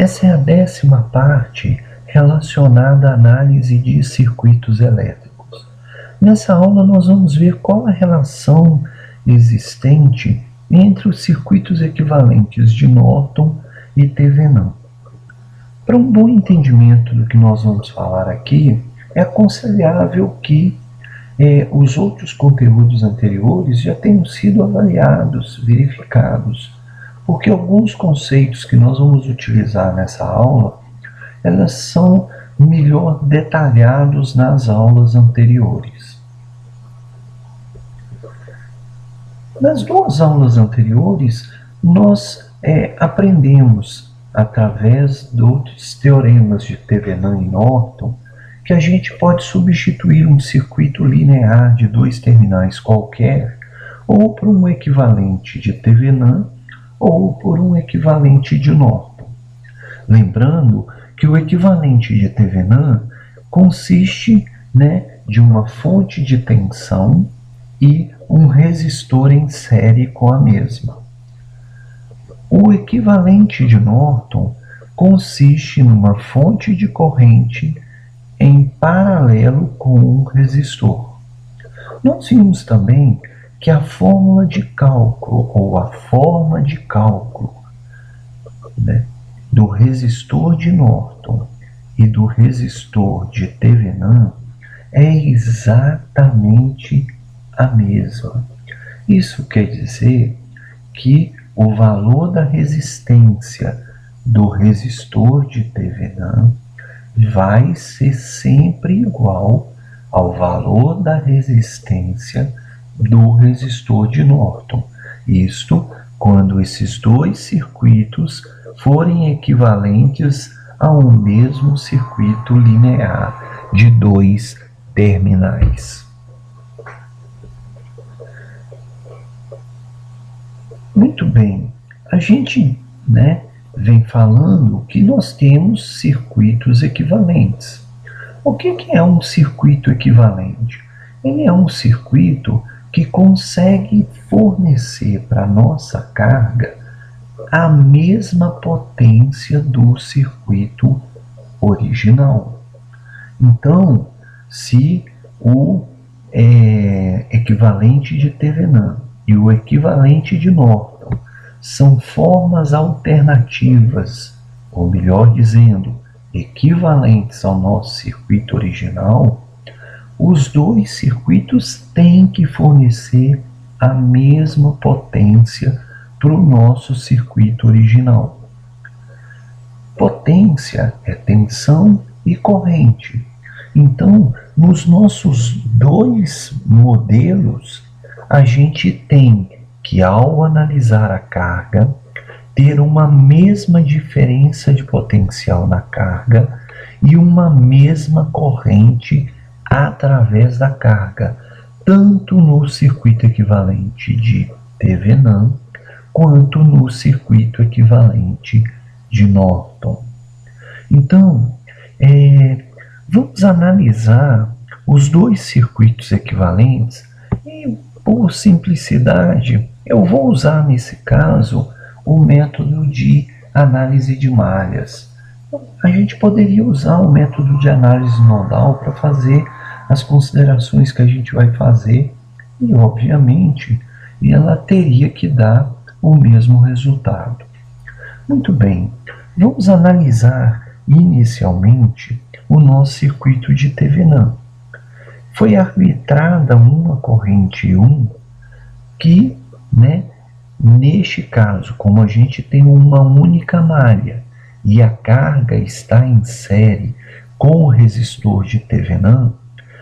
Essa é a 10ª parte relacionada à análise de circuitos elétricos. Nessa aula nós vamos ver qual a relação existente entre os circuitos equivalentes de Norton e Thevenin. Para um bom entendimento do que nós vamos falar aqui, é aconselhável que os outros conteúdos anteriores já tenham sido avaliados, verificados, porque alguns conceitos que nós vamos utilizar nessa aula, elas são melhor detalhados nas aulas anteriores. Nas 2 aulas anteriores, nós aprendemos, através dos teoremas de Thevenin e Norton, que a gente pode substituir um circuito linear de 2 terminais qualquer, ou por um equivalente de Thevenin, ou por um equivalente de Norton. Lembrando que o equivalente de Thevenin consiste de uma fonte de tensão e um resistor em série com a mesma. O equivalente de Norton consiste numa fonte de corrente em paralelo com um resistor. Nós vimos também que a fórmula de cálculo, ou a forma de cálculo, do resistor de Norton e do resistor de Thevenin é exatamente a mesma. Isso quer dizer que o valor da resistência do resistor de Thevenin vai ser sempre igual ao valor da resistência do resistor de Norton. Isto quando esses 2 circuitos forem equivalentes a um mesmo circuito linear de 2 terminais. Muito bem, a gente vem falando que nós temos circuitos equivalentes. O que é um circuito equivalente? Ele é um circuito que consegue fornecer para a nossa carga a mesma potência do circuito original. Então, se o equivalente de Thevenin e o equivalente de Norton são formas alternativas, ou melhor dizendo, equivalentes ao nosso circuito original, os 2 circuitos têm que fornecer a mesma potência para o nosso circuito original. Potência é tensão e corrente. Então, nos nossos 2 modelos, a gente tem que, ao analisar a carga, ter uma mesma diferença de potencial na carga e uma mesma corrente através da carga, tanto no circuito equivalente de Thevenin quanto no circuito equivalente de Norton. Então, vamos analisar os 2 circuitos equivalentes e, por simplicidade, eu vou usar nesse caso o método de análise de malhas. A gente poderia usar o método de análise nodal para fazer as considerações que a gente vai fazer e, obviamente, ela teria que dar o mesmo resultado. Muito bem, vamos analisar inicialmente o nosso circuito de Thevenin. Foi arbitrada uma corrente 1 que, neste caso, como a gente tem uma única malha e a carga está em série com o resistor de Thevenin,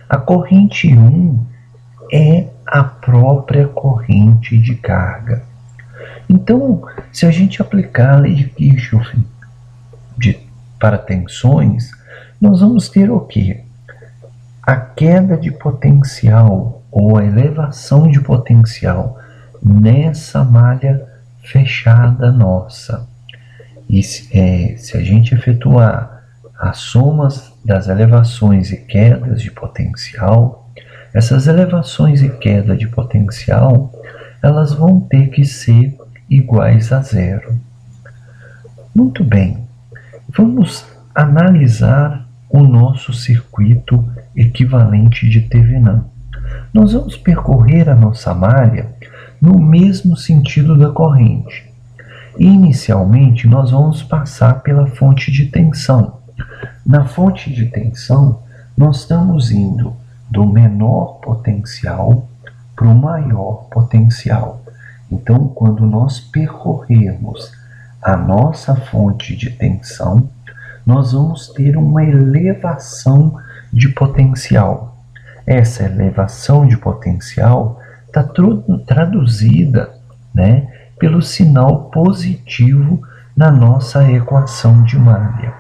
a corrente 1 é a própria corrente de carga. Então, se a gente aplicar a lei de Kirchhoff para tensões, nós vamos ter o quê? A queda de potencial ou a elevação de potencial nessa malha fechada nossa. E se a gente efetuar as somas das elevações e quedas de potencial, essas elevações e queda de potencial, elas vão ter que ser iguais a 0. Muito bem. Vamos analisar o nosso circuito equivalente de Thevenin. Nós vamos percorrer a nossa malha no mesmo sentido da corrente. Inicialmente, nós vamos passar pela fonte de tensão. Na fonte de tensão, nós estamos indo do menor potencial para o maior potencial. Então, quando nós percorrermos a nossa fonte de tensão, nós vamos ter uma elevação de potencial. Essa elevação de potencial está traduzida, né, pelo sinal positivo na nossa equação de malha.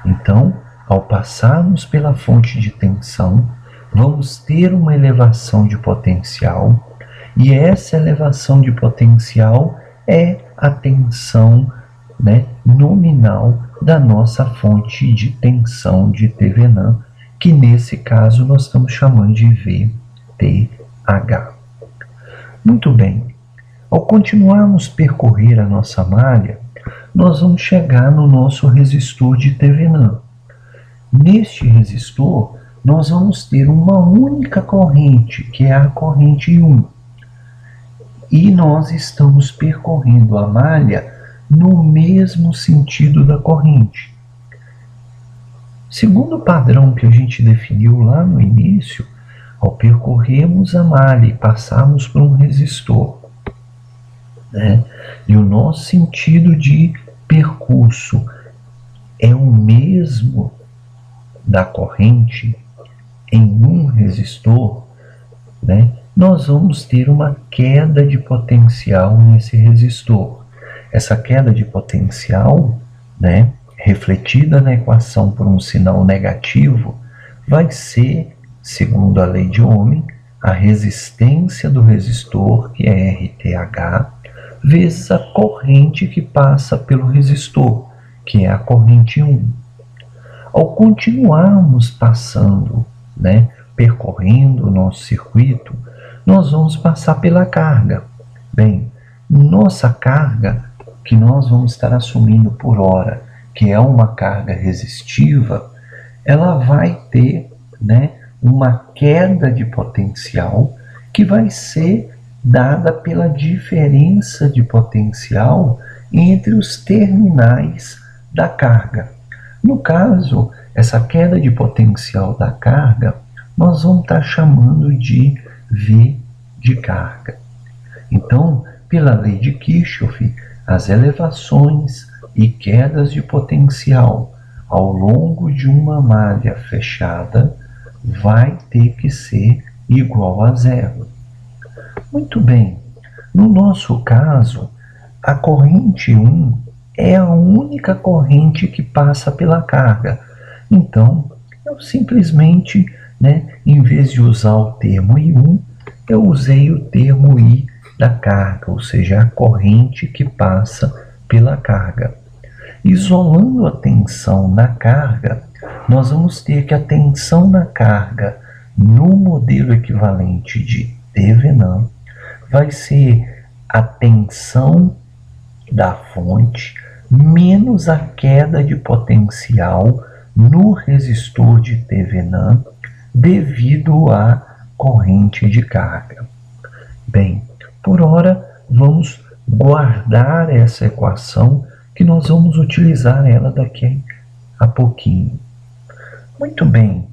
Então, ao passarmos pela fonte de tensão, vamos ter uma elevação de potencial, e essa elevação de potencial é a tensão, né, nominal da nossa fonte de tensão de Thevenin, que nesse caso nós estamos chamando de VTH. Muito bem. Ao continuarmos percorrer a nossa malha, nós vamos chegar no nosso resistor de Thevenin. Neste resistor, nós vamos ter uma única corrente, que é a corrente I. E nós estamos percorrendo a malha no mesmo sentido da corrente. Segundo o padrão que a gente definiu lá no início, ao percorrermos a malha e passarmos por um resistor, né, e o nosso sentido de percurso é o mesmo da corrente em um resistor, né, nós vamos ter uma queda de potencial nesse resistor. Essa queda de potencial, né, refletida na equação por um sinal negativo, vai ser, segundo a lei de Ohm, a resistência do resistor, que é RTH, vezes a corrente que passa pelo resistor, que é a corrente 1. Ao continuarmos passando, né, percorrendo o nosso circuito, nós vamos passar pela carga. Bem, nossa carga, que nós vamos estar assumindo por hora, que é uma carga resistiva, ela vai ter, né, uma queda de potencial que vai ser dada pela diferença de potencial entre os terminais da carga. No caso, essa queda de potencial da carga, nós vamos estar chamando de V de carga. Então, pela lei de Kirchhoff, as elevações e quedas de potencial ao longo de uma malha fechada vai ter que ser igual a zero. Muito bem, no nosso caso, a corrente 1 é a única corrente que passa pela carga. Então, eu simplesmente, né, em vez de usar o termo I1, eu usei o termo I da carga, ou seja, a corrente que passa pela carga. Isolando a tensão na carga, nós vamos ter que a tensão na carga no modelo equivalente de Thevenin vai ser a tensão da fonte menos a queda de potencial no resistor de Thevenin devido à corrente de carga. Bem, por hora vamos guardar essa equação, que nós vamos utilizar ela daqui a pouquinho. Muito bem,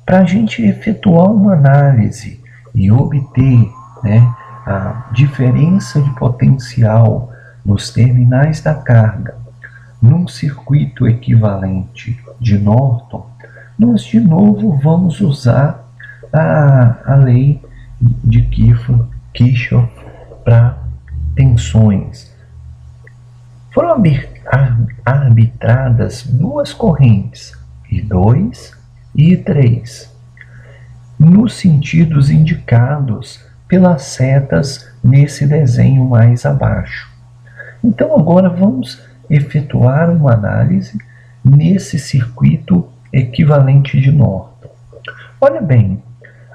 para a gente efetuar uma análise e obter, né, a diferença de potencial nos terminais da carga num circuito equivalente de Norton, nós de novo vamos usar a lei de Kirchhoff para tensões. Foram arbitradas duas correntes, I2 e I3, nos sentidos indicados pelas setas nesse desenho mais abaixo. Então agora vamos efetuar uma análise nesse circuito equivalente de Norton. Olha bem,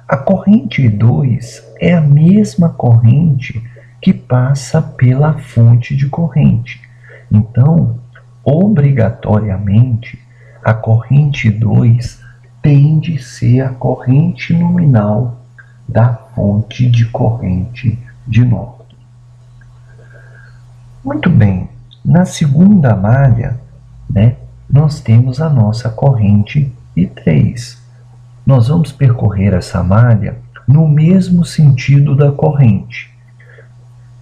a corrente I2 é a mesma corrente que passa pela fonte de corrente. Então, obrigatoriamente a corrente 2 tem de ser a corrente nominal da fonte de corrente de Norton. Muito bem, na segunda malha, né, nós temos a nossa corrente I3. Nós vamos percorrer essa malha no mesmo sentido da corrente.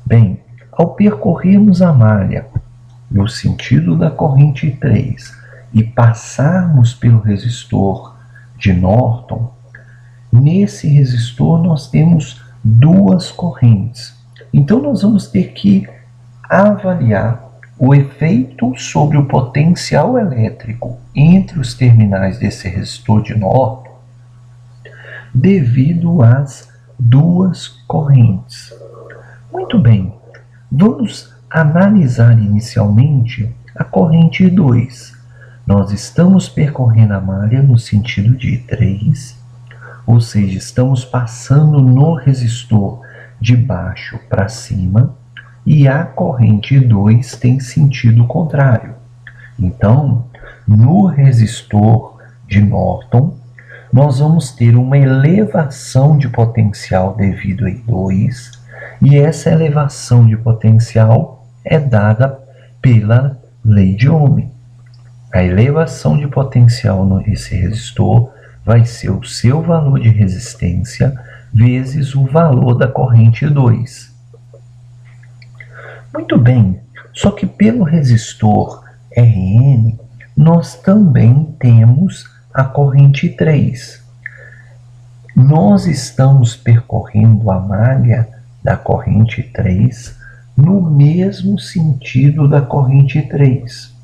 Bem, ao percorrermos a malha no sentido da corrente I3 e passarmos pelo resistor de Norton, nesse resistor nós temos duas correntes. Então nós vamos ter que avaliar o efeito sobre o potencial elétrico entre os terminais desse resistor de Norton devido às duas correntes. Muito bem, vamos analisar inicialmente a corrente 2. Nós estamos percorrendo a malha no sentido de 3, ou seja, estamos passando no resistor de baixo para cima, e a corrente 2 tem sentido contrário. Então, no resistor de Norton, nós vamos ter uma elevação de potencial devido a I2, e essa elevação de potencial é dada pela lei de Ohm. A elevação de potencial nesse resistor vai ser o seu valor de resistência vezes o valor da corrente 2. Muito bem, só que pelo resistor Rn, nós também temos a corrente 3. Nós estamos percorrendo a malha da corrente 3 no mesmo sentido da corrente 3.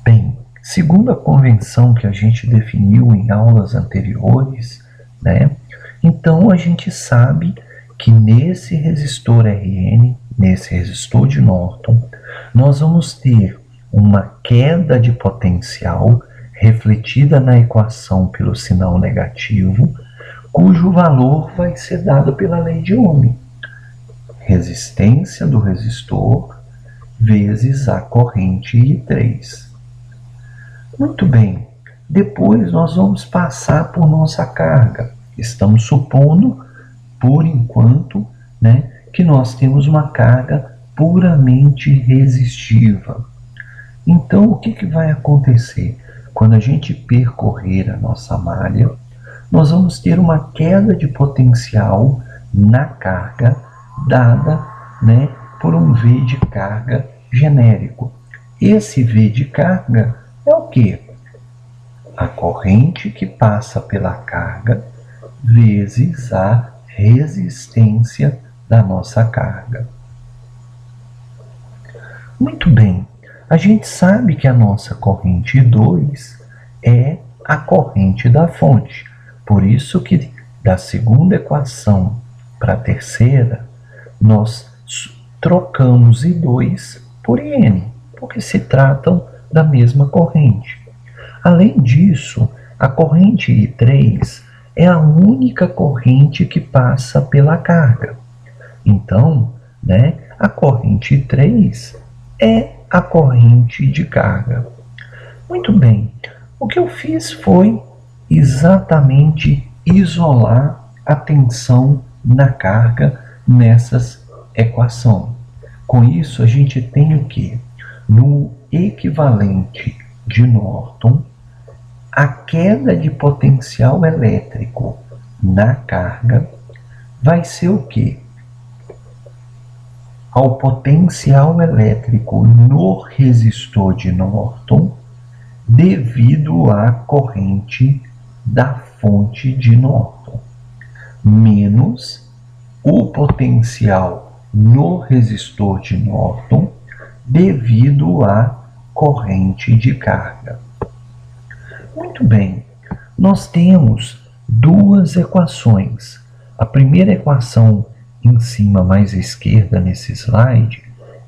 Bem, segundo a convenção que a gente definiu em aulas anteriores, né, então a gente sabe que nesse resistor Rn, nesse resistor de Norton, nós vamos ter uma queda de potencial refletida na equação pelo sinal negativo, cujo valor vai ser dado pela lei de Ohm. Resistência do resistor vezes a corrente I3. Muito bem, depois nós vamos passar por nossa carga. Estamos supondo, por enquanto, né, que nós temos uma carga puramente resistiva. Então, o que vai acontecer? Quando a gente percorrer a nossa malha, nós vamos ter uma queda de potencial na carga dada, né, por um V de carga genérico. Esse V de carga é o quê? A corrente que passa pela carga vezes a resistência da nossa carga. Muito bem, a gente sabe que a nossa corrente 2 é a corrente da fonte. Por isso que da segunda equação para a terceira, nós trocamos I2 por IN, porque se tratam da mesma corrente. Além disso, a corrente I3 é a única corrente que passa pela carga. Então, né, a corrente I3 é a corrente de carga. Muito bem, o que eu fiz foi exatamente isolar a tensão na carga nessas equações. Com isso, a gente tem o que? No equivalente de Norton, a queda de potencial elétrico na carga vai ser o quê? Ao potencial elétrico no resistor de Norton devido à corrente da fonte de Norton, menos o potencial no resistor de Norton devido à corrente de carga. Muito bem, nós temos duas equações. A primeira equação em cima, mais à esquerda nesse slide,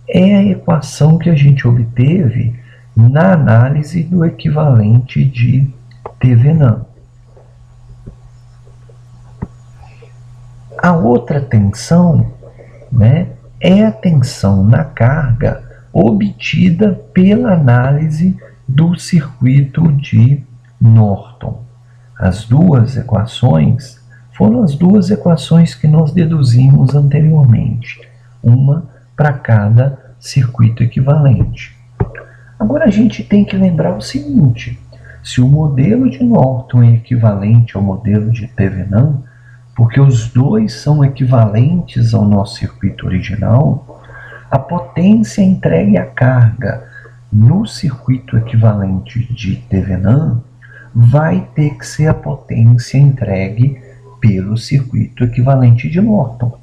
é a equação que a gente obteve na análise do equivalente de Thevenin. A outra tensão, né, é a tensão na carga obtida pela análise do circuito de Norton. As duas equações foram as duas equações que nós deduzimos anteriormente, uma para cada circuito equivalente. Agora a gente tem que lembrar o seguinte: se o modelo de Norton é equivalente ao modelo de Thevenin, porque os dois são equivalentes ao nosso circuito original, a potência entregue à carga no circuito equivalente de Thevenin vai ter que ser a potência entregue pelo circuito equivalente de Norton.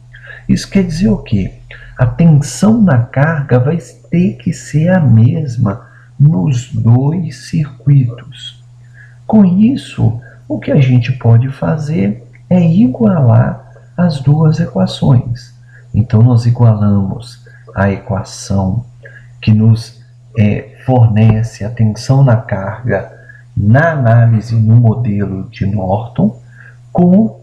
Isso quer dizer o quê? A tensão na carga vai ter que ser a mesma nos dois circuitos. Com isso, o que a gente pode fazer é igualar as duas equações. Então, nós igualamos a equação que nos fornece a tensão na carga na análise no modelo de Norton com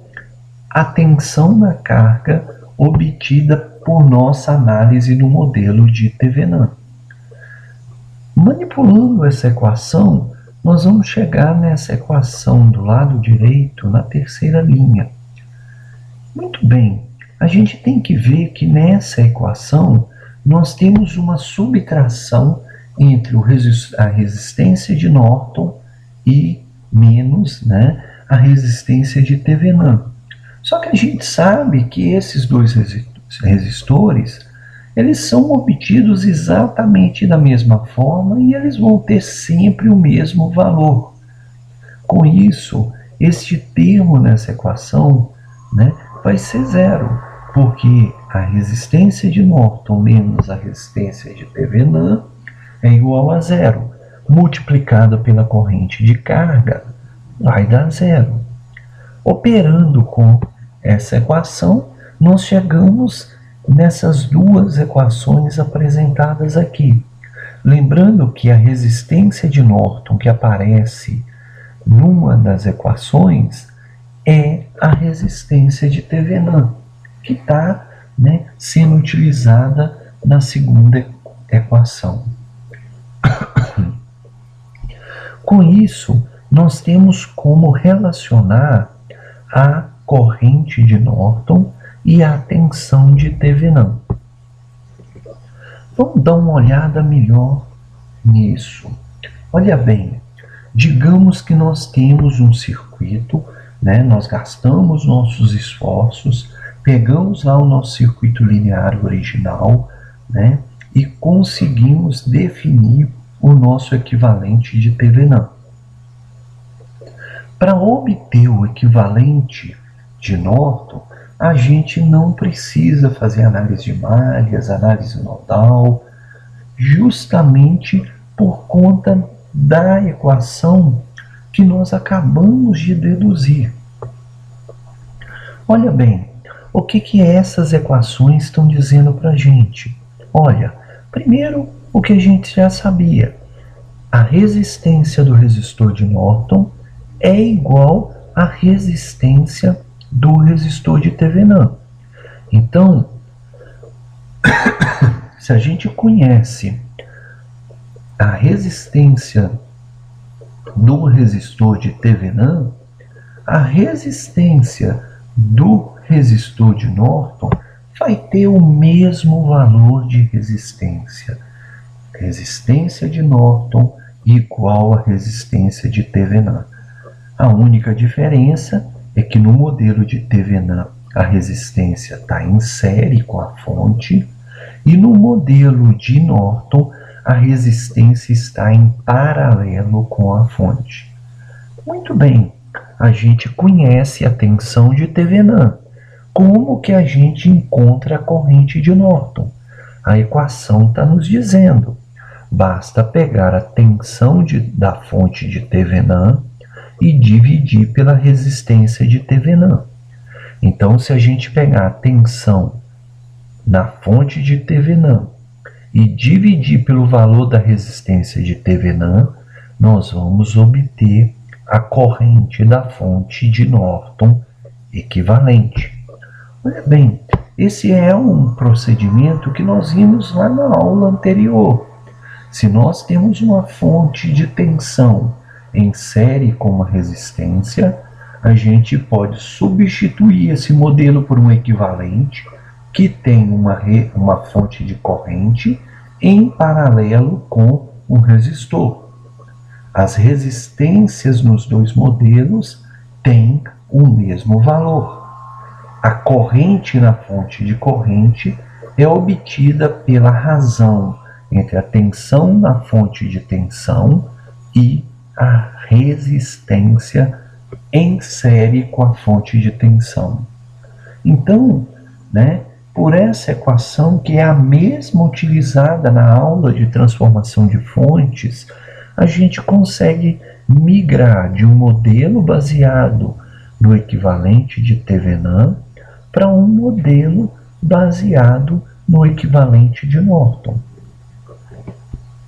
a tensão na carga obtida por nossa análise no modelo de Thevenin. Manipulando essa equação, nós vamos chegar nessa equação do lado direito, na terceira linha. Muito bem, a gente tem que ver que nessa equação nós temos uma subtração entre a resistência de Norton e menos a resistência de Thevenin. Só que a gente sabe que esses dois resistores, eles são obtidos exatamente da mesma forma e eles vão ter sempre o mesmo valor. Com isso, este termo nessa equação vai ser zero, porque a resistência de Norton menos a resistência de Thevenin é igual a zero. Multiplicada pela corrente de carga, vai dar zero. Operando com essa equação, nós chegamos nessas duas equações apresentadas aqui. Lembrando que a resistência de Norton que aparece numa das equações é a resistência de Thevenin, que está sendo utilizada na segunda equação. Com isso, nós temos como relacionar a corrente de Norton e a tensão de Thevenin. Vamos dar uma olhada melhor nisso. Olha bem, digamos que nós temos um circuito, nós gastamos nossos esforços, pegamos lá o nosso circuito linear original, e conseguimos definir o nosso equivalente de Thevenin. Para obter o equivalente de Norton, a gente não precisa fazer análise de malhas, análise nodal, justamente por conta da equação que nós acabamos de deduzir. Olha bem, o que essas equações estão dizendo para a gente? Olha, primeiro, o que a gente já sabia. A resistência do resistor de Norton é igual à resistência do resistor de Thevenin. Então, se a gente conhece a resistência do resistor de Thevenin, a resistência do resistor de Norton vai ter o mesmo valor de resistência. Resistência de Norton igual à resistência de Thevenin. A única diferença é que no modelo de Thevenin a resistência está em série com a fonte e no modelo de Norton a resistência está em paralelo com a fonte. Muito bem, a gente conhece a tensão de Thevenin. Como que a gente encontra a corrente de Norton? A equação está nos dizendo. Basta pegar a tensão da fonte de Thevenin e dividir pela resistência de Thevenin. Então, se a gente pegar a tensão na fonte de Thevenin e dividir pelo valor da resistência de Thevenin, nós vamos obter a corrente da fonte de Norton equivalente. Olha bem, esse é um procedimento que nós vimos lá na aula anterior. Se nós temos uma fonte de tensão em série com uma resistência, a gente pode substituir esse modelo por um equivalente que tem uma fonte de corrente em paralelo com um resistor. As resistências nos dois modelos têm o mesmo valor. A corrente na fonte de corrente é obtida pela razão entre a tensão na fonte de tensão e a resistência em série com a fonte de tensão. Então, por essa equação, que é a mesma utilizada na aula de transformação de fontes, a gente consegue migrar de um modelo baseado no equivalente de Thevenin para um modelo baseado no equivalente de Norton.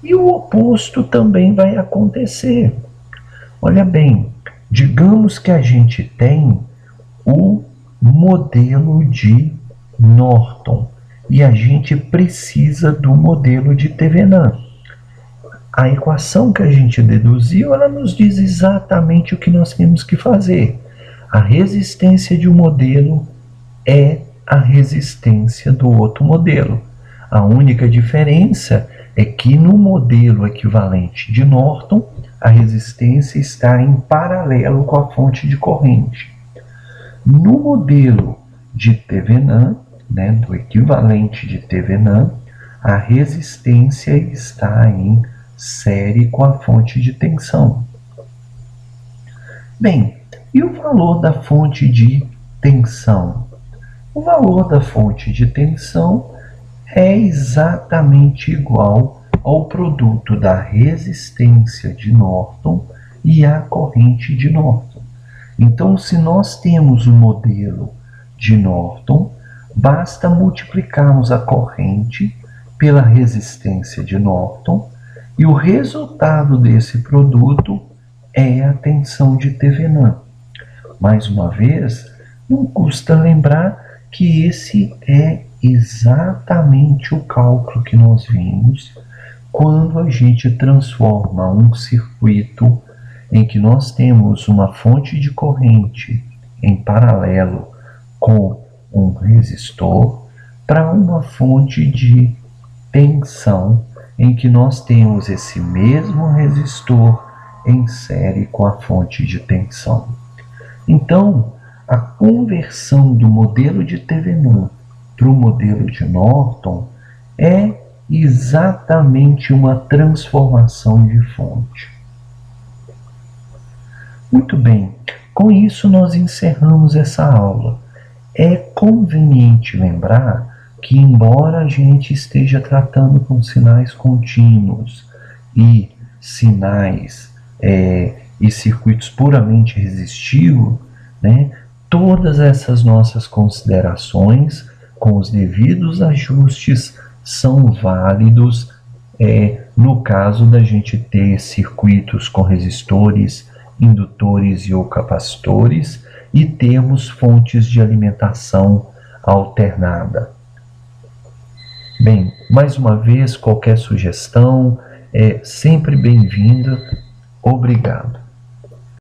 E o oposto também vai acontecer. Olha bem, digamos que a gente tem o modelo de Norton e a gente precisa do modelo de Thevenin. A equação que a gente deduziu, ela nos diz exatamente o que nós temos que fazer. A resistência de um modelo é a resistência do outro modelo. A única diferença é que no modelo equivalente de Norton, a resistência está em paralelo com a fonte de corrente. No modelo de Thevenin, do equivalente de Thevenin, a resistência está em série com a fonte de tensão. Bem, e o valor da fonte de tensão? O valor da fonte de tensão é exatamente igual ao produto da resistência de Norton e a corrente de Norton. Então, se nós temos o modelo de Norton, basta multiplicarmos a corrente pela resistência de Norton e o resultado desse produto é a tensão de Thevenin. Mais uma vez, não custa lembrar que esse é exatamente o cálculo que nós vimos quando a gente transforma um circuito em que nós temos uma fonte de corrente em paralelo com um resistor para uma fonte de tensão em que nós temos esse mesmo resistor em série com a fonte de tensão. Então, a conversão do modelo de Thevenin para o modelo de Norton é exatamente uma transformação de fonte. Muito bem, com isso nós encerramos essa aula. É conveniente lembrar que, embora a gente esteja tratando com sinais contínuos e sinais e circuitos puramente resistivos, todas essas nossas considerações, com os devidos ajustes, são válidos no caso da gente ter circuitos com resistores, indutores e ou capacitores e termos fontes de alimentação alternada. Bem, mais uma vez, qualquer sugestão é sempre bem-vinda. Obrigado.